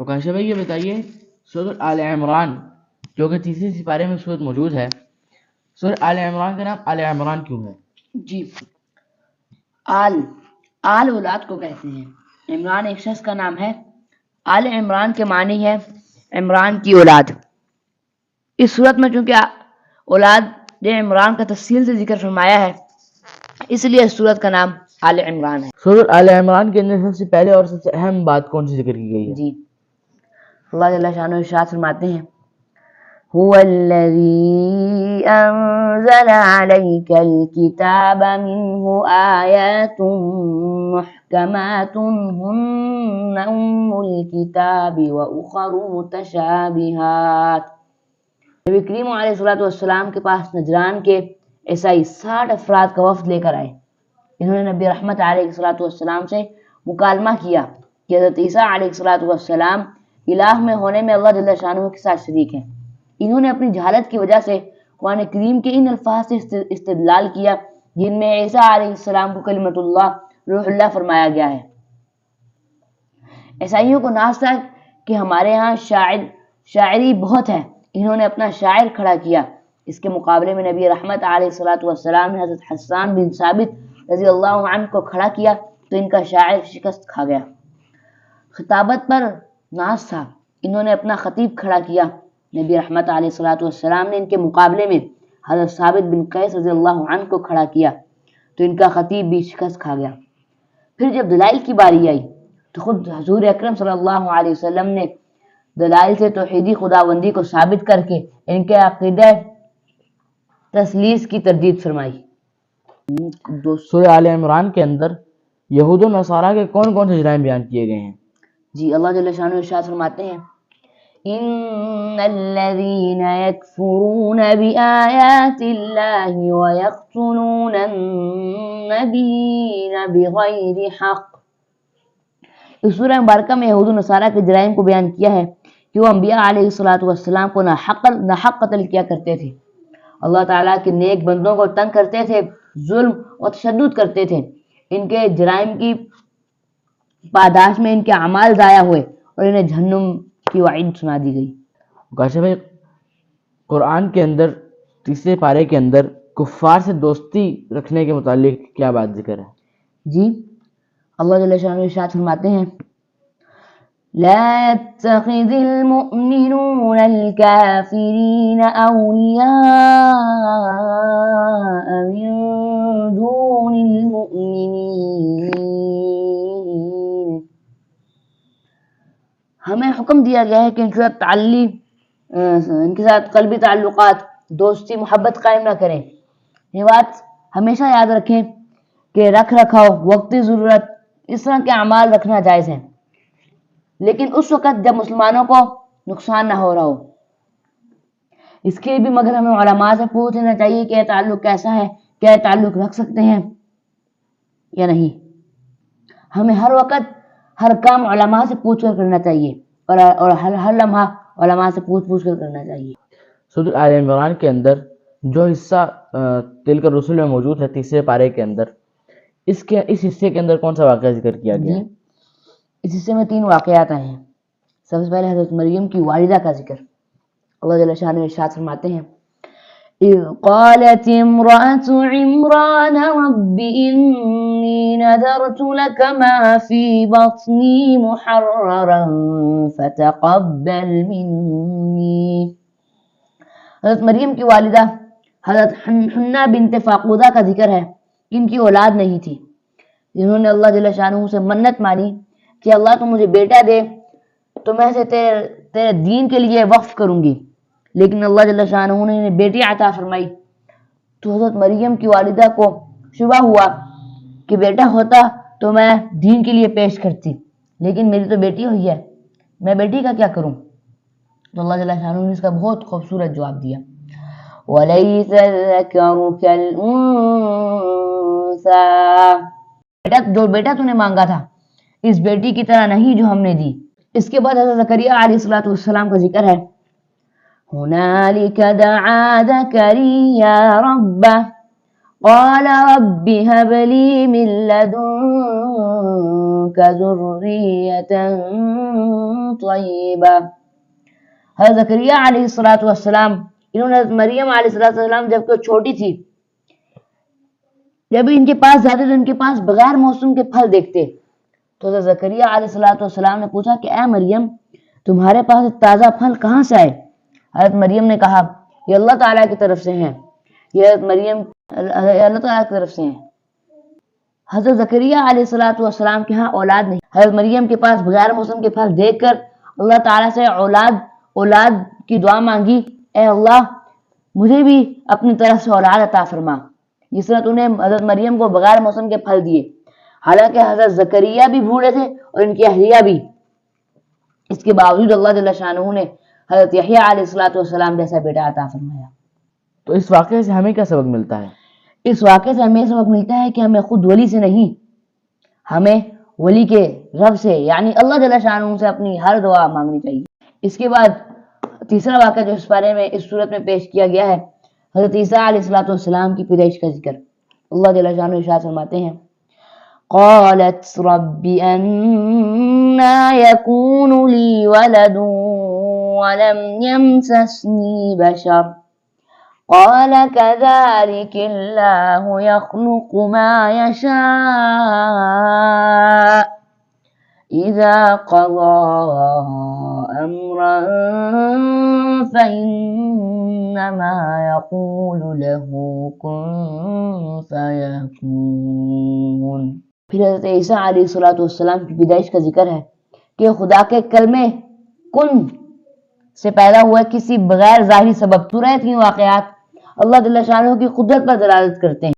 کاشف بھائی یہ بتائیے سورۃ آل عمران جو کہ تیسرے سپارے میں سورت موجود ہے، سورۃ آل عمران کا نام آل عمران کیوں ہے؟ جی، آل اولاد کو کہتے ہیں۔ عمران ایک شخص کا نام ہے۔ آل عمران کے معنی ہے عمران کی اولاد۔ اس صورت میں چونکہ اولاد عمران کا تفصیل سے ذکر فرمایا ہے، اس لیے اس صورت کا نام آل عمران ہے۔ سورۃ آل عمران کے اندر سب سے پہلے اور سب سے اہم بات کون سی ذکر کی گئی ہے؟ جی، اللہ جل شانہ ارشاد فرماتے ہیں هو الذي أنزل عليك الكتاب منه آيات محكمات هن أم الكتاب وأخر متشابهات۔ نبی کریم علیہ السلام کے پاس نجران کے عیسائی 60 افراد کا وفد لے کر آئے۔ انہوں نے نبی رحمت علیہ السلام سے مکالمہ کیا کہ حضرت عیسیٰ علیہ السلام الہ میں ہونے میں اللہ جل شانہ کے ساتھ شریک ہیں۔ انہوں نے اپنی جہالت کی وجہ سے قرآن کریم کے ان الفاظ سے استدلال کیا جن میں عیسیٰ علیہ السلام کو کلمۃ اللہ روح اللہ فرمایا گیا ہے۔ عیسائیوں کو ناز تھا کہ ہمارے ہاں شاعری بہت ہے، انہوں نے اپنا شاعر کھڑا کیا۔ اس کے مقابلے میں نبی رحمت علیہ السلام نے حضرت حسان بن ثابت رضی اللہ عنہ کو کھڑا کیا تو ان کا شاعر شکست کھا گیا۔ خطابت پر ناز تھا، انہوں نے اپنا خطیب کھڑا کیا۔ نبی رحمت علیہ السلام نے ان کے مقابلے میں حضرت ثابت بن قیس رضی اللہ عنہ کو کھڑا کیا تو ان کا خطیب بھی شکست کھا گیا۔ پھر جب دلائل کی باری آئی تو خود حضور اکرم صلی اللہ علیہ وسلم نے دلائل سے توحیدی خداوندی کو ثابت کر کے ان کے عقیدہ تثلیث کی تردید فرمائی۔ سورہ آل عمران کے اندر یہود و نصارہ کے کون کون سے جرائم بیان کیے گئے ہیں؟ جی، اللہ جل شانہ ارشاد فرماتے ہیں ان الذين يكفرون بآيات الله ويقتلون النبيين بغير حق۔ اس سورہ مبارکہ میں یہود و نصارہ کے جرائم کو بیان کیا ہے کہ وہ انبیاء علیہ السلام کو ناحق قتل کیا کرتے تھے، اللہ تعالیٰ کے نیک بندوں کو تنگ کرتے تھے، ظلم اور تشدد کرتے تھے۔ ان کے جرائم کی پاداش میں ان کے اعمال ضائع ہوئے اور انہیں جہنم کی وعید سنا دی گئی۔ کاشف بھائی قرآن کے اندر تیسرے پارے کے اندر کفار سے دوستی رکھنے کے متعلق کیا بات ذکر ہے؟ جی، اللہ جل شانہ ارشاد فرماتے ہیں لا يتخذ المؤمنون الكافرين أولياء من دون المؤمنين۔ ہمیں حکم دیا گیا ہے کہ ان کے ساتھ قلبی تعلقات، دوستی، محبت قائم نہ کریں۔ یہ بات ہمیشہ یاد رکھیں کہ رکھ رکھاؤ، وقتی ضرورت، اس طرح کے اعمال رکھنا جائز ہیں، لیکن اس وقت جب مسلمانوں کو نقصان نہ ہو رہا ہو۔ اس کے بھی مگر ہمیں علماء سے پوچھ لینا چاہیے کہ یہ تعلق کیسا ہے، کیا یہ تعلق رکھ سکتے ہیں یا نہیں۔ ہمیں ہر وقت ہر کام علماء سے پوچھ کر کرنا چاہیے اور ہر لمحہ علماء سے پوچھ کر کرنا چاہیے۔ سورۃ آل عمران کے اندر جو حصہ تلک الرسل میں موجود ہے تیسرے پارے کے اندر، اس حصے کے اندر کون سا واقعہ ذکر کیا گیا ہے؟ اس حصے میں 3 واقعات آئے ہیں۔ سب سے پہلے حضرت مریم کی والدہ کا ذکر۔ اللہ جل شانہ ارشاد فرماتے ہیں اذ قالت امرأة عمران رب انی نذرت لك ما في بطنی محررا فتقبل منی۔ حضرت مریم کی والدہ حضرت حنہ بنت فاقودہ کا ذکر ہے۔ ان کی اولاد نہیں تھی، جنہوں نے اللہ جل شانہ سے منت مانی کہ اللہ تو مجھے بیٹا دے تو میں اسے تیرے دین کے لیے وقف کروں گی، لیکن اللہ جل شانہ نے انہیں بیٹی عطا فرمائی۔ تو حضرت مریم کی والدہ کو شبہ ہوا کہ بیٹا ہوتا تو میں دین کے لیے پیش کرتی، لیکن میری تو بیٹی ہوئی ہے، میں بیٹی کا کیا کروں؟ تو اللہ جل شانہ نے اس کا بہت خوبصورت جواب دیا وَلَيْسَ الذَّكَرُ كَالْأُنثَى۔ جو بیٹا تو نے مانگا تھا اس بیٹی کی طرح نہیں جو ہم نے دی۔ اس کے بعد حضرت زکریا علیہ السلام کا ذکر ہے هُنَالِكَ دَعَا زَكَرِيَّا رَبَّهُ قَالَ رَبِّ هَبْ لِي مِن لَّدُنكَ منك ذرية طيبة. حضرت زکریا علیہ السلام انہوں نے حضرت مریم علیہ السلام جب کہ چھوٹی تھی، جب ان کے پاس جاتے تو ان کے پاس بغیر موسم کے پھل دیکھتے، تو حضرت زکریا علیہ السلام نے پوچھا کہ اے مریم تمہارے پاس تازہ پھل کہاں سے آئے؟ حضرت مریم نے کہا یہ اللہ تعالیٰ کی طرف سے ہیں، یہ اللہ تعالیٰ کی طرف سے ہیں۔ حضرت زکریا علیہ السلام کے ہاں اولاد نہیں، حضرت مریم کے پاس بغیر موسم کے پھل دیکھ کر اللہ تعالیٰ سے اولاد کی دعا مانگی، اے اللہ مجھے بھی اپنی طرف سے اولاد عطا فرما، جس طرح تو نے حضرت مریم کو بغیر موسم کے پھل دیے۔ حالانکہ حضرت زکریا بھی بوڑھے تھے اور ان کی اہلیہ بھی، اس کے باوجود اللہ جل شانہ نے حضرت یحییٰ علیہ السلام جیسا بیٹا عطا فرمایا۔ تو اس واقعے سے ہمیں کیا سبق ملتا ہے؟ اس واقعے سے ہمیں سبق ملتا ہے کہ ہمیں خود ولی سے نہیں، ہمیں ولی کے رب سے یعنی اللہ جل شانہ سے اپنی ہر دعا مانگنی چاہیے۔ اس کے بعد تیسرا واقعہ جو اس بارے میں اس صورت میں پیش کیا گیا ہے، حضرت عیسیٰ علیہ السلام کی پیدائش کا ذکر۔ اللہ جل شانہ ارشاد فرماتے ہیں قالت رب أنا يكون لي ولد ولم يمسسني بشر قال كذلك الله يخلق ما يشاء إذا قضى أمرا فإنما يقول له كن فيكون۔ پھر حضرت عیسیٰ علیہ السلام کی پیدائش کا ذکر ہے کہ خدا کے کلمے کن سے پیدا ہوا کسی بغیر ظاہری سبب۔ سورہ تین واقعات اللہ جل شانہ کی قدرت پر دلالت کرتے ہیں۔